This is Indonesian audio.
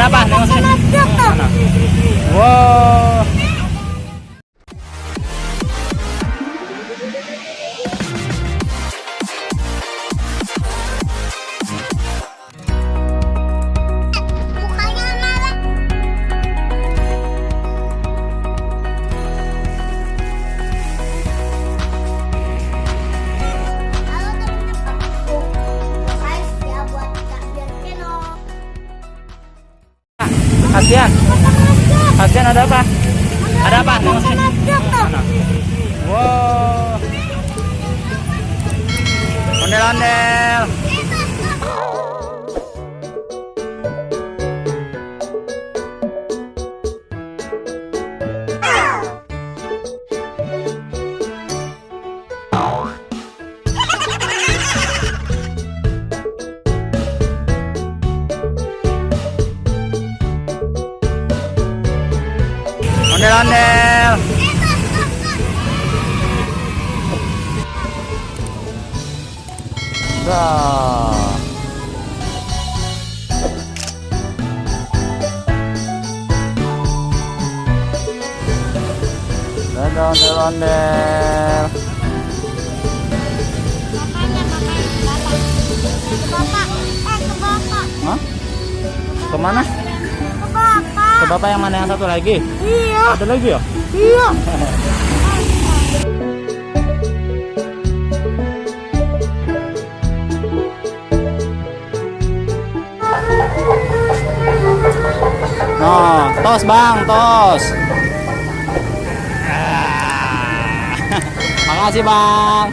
Ada apa? Nengok sini. Mana? Wow. Kasihan. Kasihan ada apa? Ada apa? Nengok sini. Mana? Wow. Ondel-ondel. Ondel-ondel. Dah. Dadah ondel-ondel. Hah? Kemana? Ke bapak yang mana, yang satu lagi? Iya. Ada lagi ya? Iya. Nah, tos bang, tos. Makasih bang.